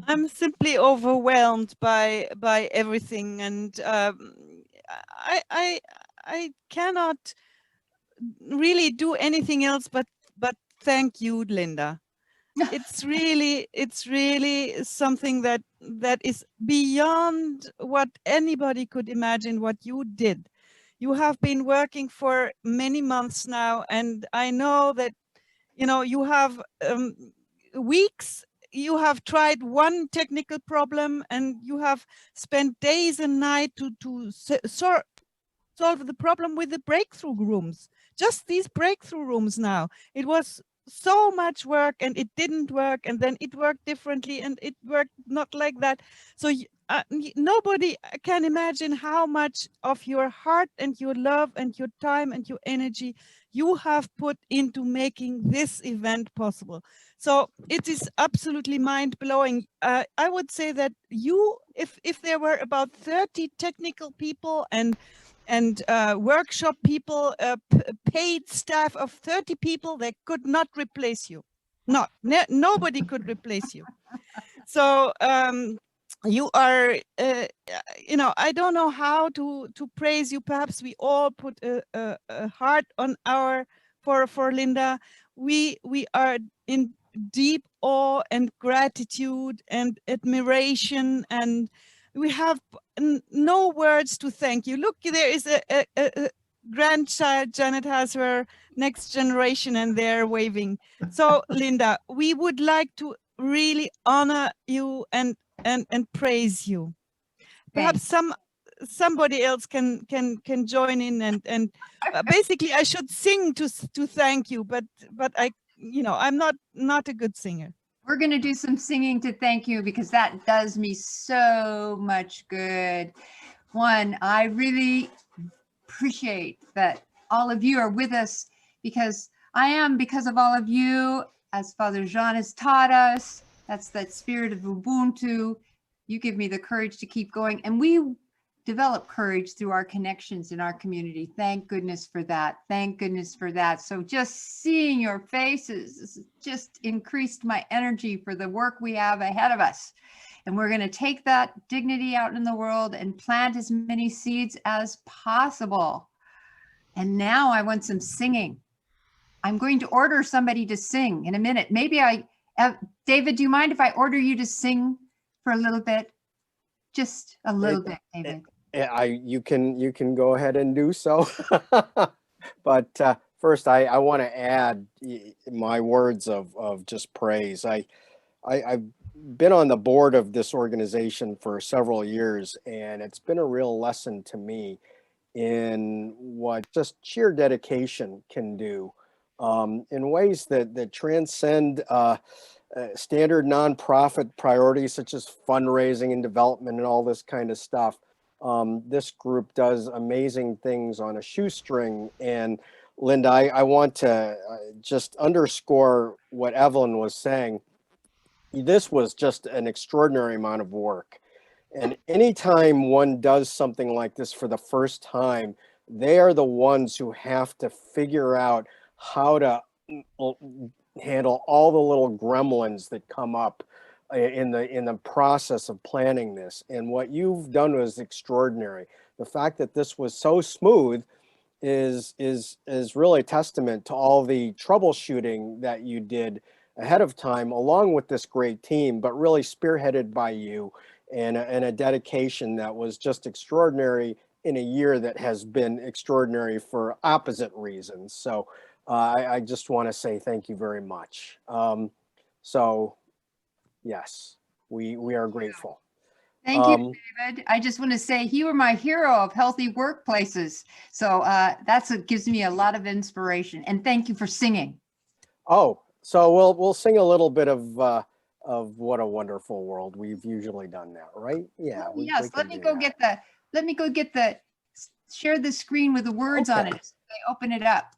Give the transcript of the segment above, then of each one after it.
I'm simply overwhelmed by everything, and I I I cannot really do anything else but thank you, Linda. It's really something that is beyond what anybody could imagine what you did. You have been working for many months now, and I know that you have weeks. You have tried one technical problem, and you have spent days and night to solve the problem with the breakthrough rooms. Just these breakthrough rooms now. It was so much work, and it didn't work, and then it worked differently, and it worked not like that. So nobody can imagine how much of your heart and your love and your time and your energy you have put into making this event possible. So it is absolutely mind-blowing. I would say that if there were about 30 technical people and workshop people, paid staff of 30 people, they could not replace you. Nobody could replace you. So you are, I don't know how to praise you. Perhaps we all put a heart on for Linda. We are in deep awe and gratitude and admiration, and we have no words to thank you. Look, there is a grandchild. Janet has her next generation, and they're waving. So, Linda, we would like to really honor you and praise you. Perhaps somebody else can join in and basically I should sing to thank you, but I'm not a good singer. We're going to do some singing to thank you because that does me so much good. One, I really appreciate that all of you are with us because because of all of you, as Father Jean has taught us. That's that spirit of Ubuntu. You give me the courage to keep going. And we develop courage through our connections in our community. Thank goodness for that. Thank goodness for that. So just seeing your faces just increased my energy for the work we have ahead of us. And we're going to take that dignity out in the world and plant as many seeds as possible. And now I want some singing. I'm going to order somebody to sing in a minute. Maybe David, do you mind if I order you to sing for a little bit? Just a little bit, David. You can go ahead and do so. But first, I want to add my words of just praise. I've been on the board of this organization for several years, and it's been a real lesson to me in what just sheer dedication can do in ways that transcend standard nonprofit priorities such as fundraising and development and all this kind of stuff. This group does amazing things on a shoestring. And Linda, I want to just underscore what Evelyn was saying. This was just an extraordinary amount of work. And anytime one does something like this for the first time, they are the ones who have to figure out how to handle all the little gremlins that come up in the process of planning this. And what you've done was extraordinary. The fact that this was so smooth is really a testament to all the troubleshooting that you did ahead of time, along with this great team, but really spearheaded by you, and a dedication that was just extraordinary in a year that has been extraordinary for opposite reasons. So I just want to say thank you very much. So yes, we are grateful. Thank you, David. I just want to say you were my hero of healthy workplaces. So that's what gives me a lot of inspiration. And thank you for singing. Oh, so we'll sing a little bit of What a Wonderful World. We've usually done that, right? Yeah. Oh, yes. Let me go get share the screen with the words on it. So they open it up.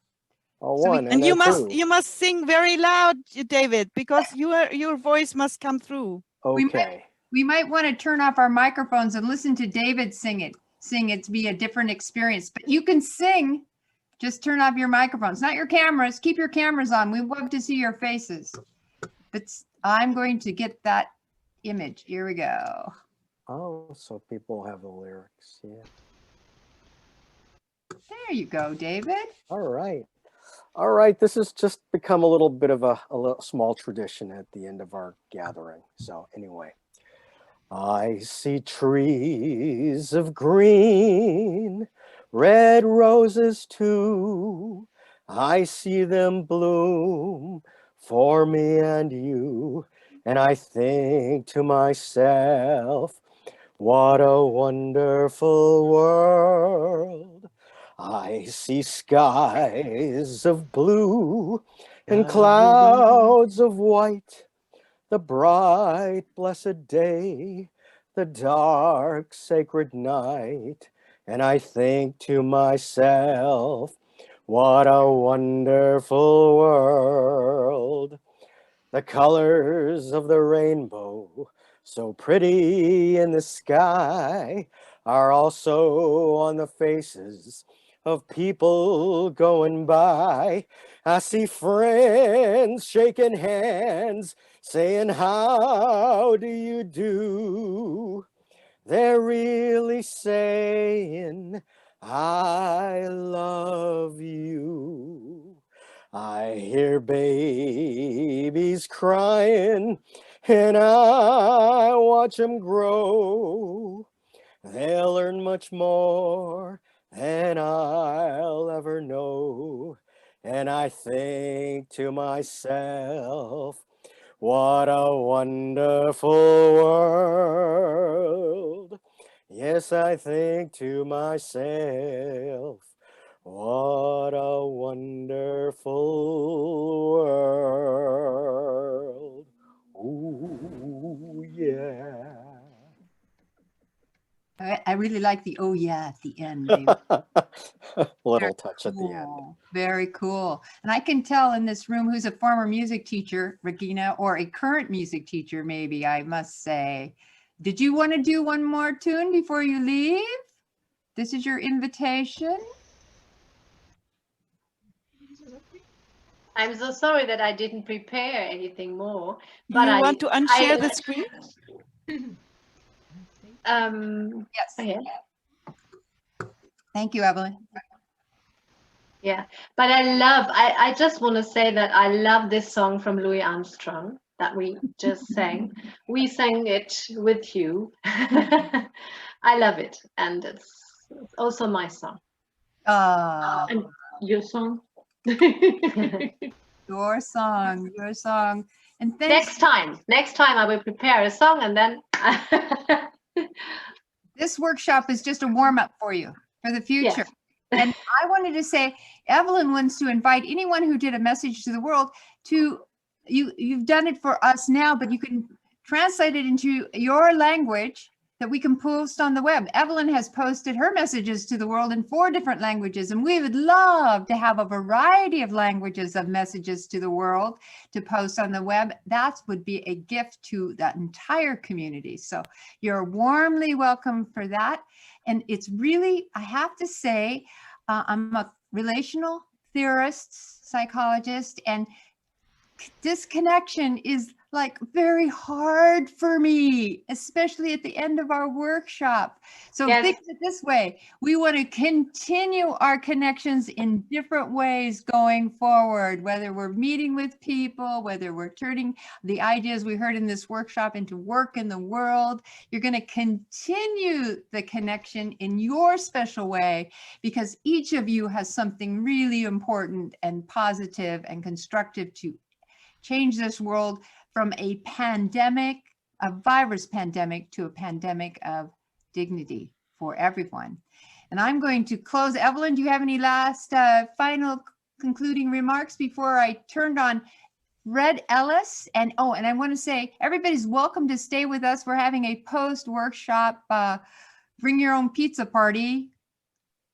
Oh, and you must sing very loud, David, because your voice must come through. Okay. We might want to turn off our microphones and listen to David sing it to be a different experience. But you can sing. Just turn off your microphones, not your cameras. Keep your cameras on. We love to see your faces. But I'm going to get that image. Here we go. Oh, so people have the lyrics. Yeah. There you go, David. All right. All right. This has just become a little bit of a little small tradition at the end of our gathering. So anyway, I see trees of green, red roses too. I see them bloom for me and you. And I think to myself, what a wonderful world. I see skies of blue and clouds of white, the bright, blessed day, the dark, sacred night. And I think to myself, what a wonderful world. The colors of the rainbow, so pretty in the sky, are also on the faces of people going by. I see friends shaking hands, saying, how do you do? They're really saying, I love you. I hear babies crying, and I watch them grow. They'll learn much more than I'll ever know. And I think to myself, what a wonderful world. Yes, I think to myself, what a wonderful world. Ooh, yeah. I really like the oh yeah at the end, David. Little touch at the end. Cool. Very cool. And I can tell in this room who's a former music teacher, Regina, or a current music teacher, maybe, I must say. Did you want to do one more tune before you leave? This is your invitation. I'm so sorry that I didn't prepare anything more. You But want to unshare the screen? Yes. Yeah. Thank you, Evelyn. Yeah, but I just want to say that I love this song from Louis Armstrong that we just sang. We sang it with you. I love it, and it's also my song. And your song. Your song, your song. And thanks. Next time I will prepare a song, and then This workshop is just a warm-up for you for the future. Yes. And I wanted to say, Evelyn wants to invite anyone who did a message to the world to, you've done it for us now, but you can translate it into your language that we can post on the web. Evelyn has posted her messages to the world in 4 different languages, and we would love to have a variety of languages of messages to the world to post on the web. That would be a gift to the entire community. So you're warmly welcome for that. And it's really, I have to say, I'm a relational theorist, psychologist, and disconnection is like very hard for me, especially at the end of our workshop. So Yes. think of it this way. We want to continue our connections in different ways going forward, whether we're meeting with people, whether we're turning the ideas we heard in this workshop into work in the world. You're going to continue the connection in your special way because each of you has something really important and positive and constructive to change this world from a pandemic, a virus pandemic, to a pandemic of dignity for everyone. And I'm going to close. Evelyn, do you have any last final concluding remarks before I turned on Fred Ellis? And oh, and I want to say everybody's welcome to stay with us. We're having a post-workshop bring your own pizza party.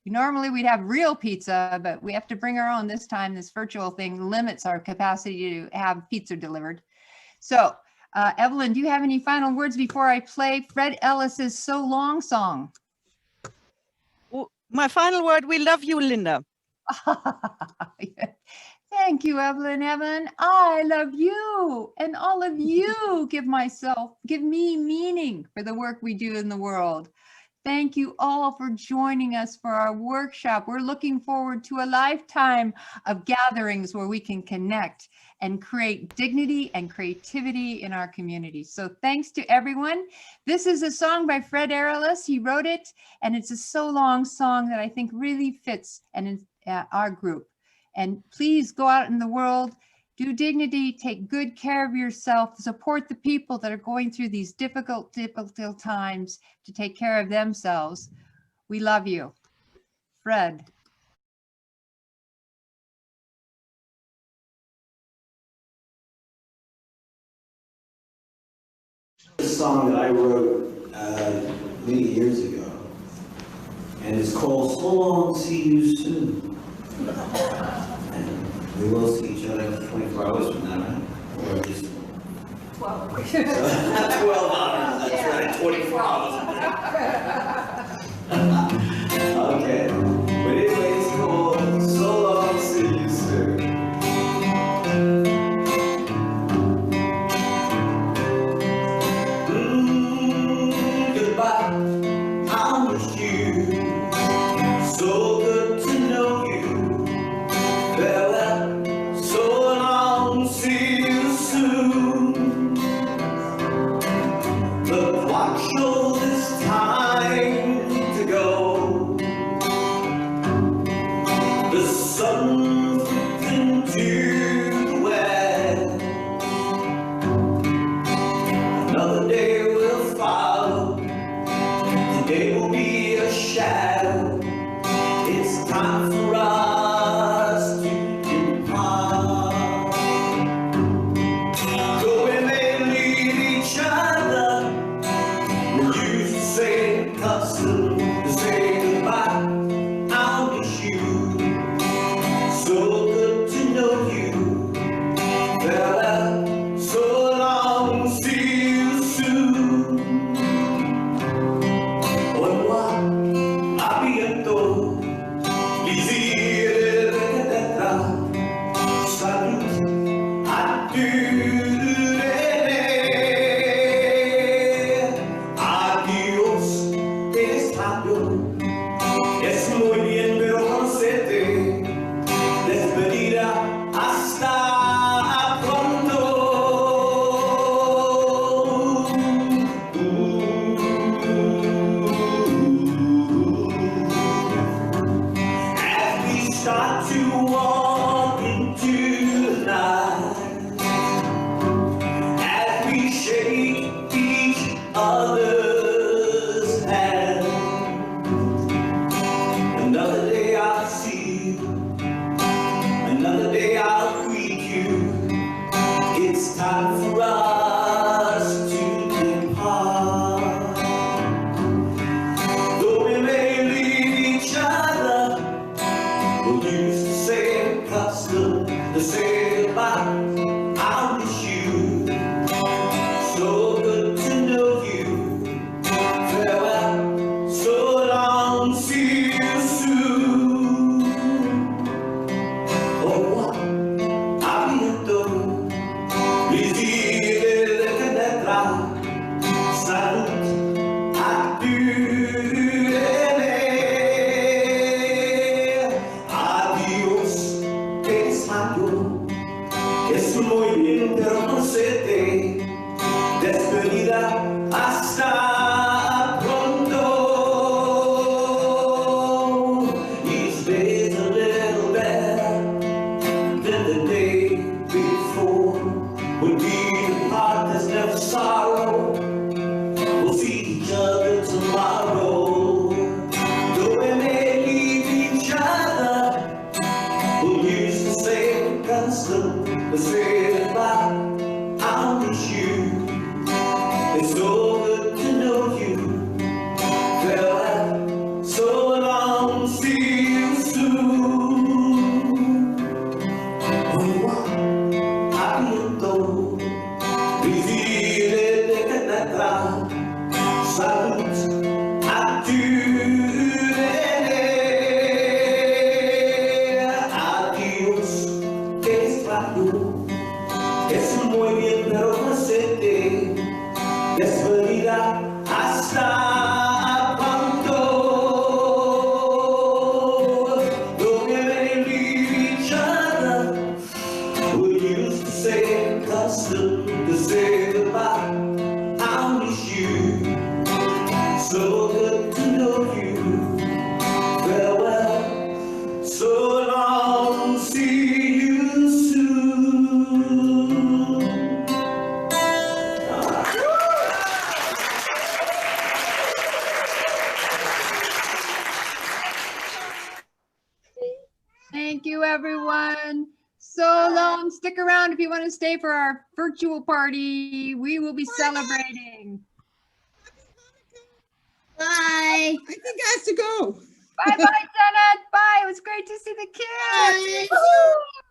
Normally we'd have real pizza, but we have to bring our own this time. This virtual thing limits our capacity to have pizza delivered. So, Evelyn, do you have any final words before I play Fred Ellis's So Long song? My final word, we love you, Linda. Thank you, Evelyn. Evan, I love you, and all of you give me meaning for the work we do in the world. Thank you all for joining us for our workshop. We're looking forward to a lifetime of gatherings where we can connect and create dignity and creativity in our community. So thanks to everyone. This is a song by Fred Arulis. He wrote it, and it's a so long song that I think really fits our group. And please go out in the world, do dignity, take good care of yourself, support the people that are going through these difficult times to take care of themselves. We love you. Fred. A song that I wrote many years ago, and it's called So Long, See You Soon. And we will see each other 24 hours from now, right? Or just 12. 12 hours, that's right, 24 hours. Okay, but anyway, it's called So Long, See You Soon. Happy and hasta cuando don't ever leave each other. We used to say custom to say goodbye. I miss you, so good to know you. Farewell, so long, see you soon. Thank you, everyone. So long. Stick around if you want to stay for our virtual party. We will be celebrating. Bye. I think I have to go. Bye bye, Janet. Bye. It was great to see the kids. Bye. Woo-hoo.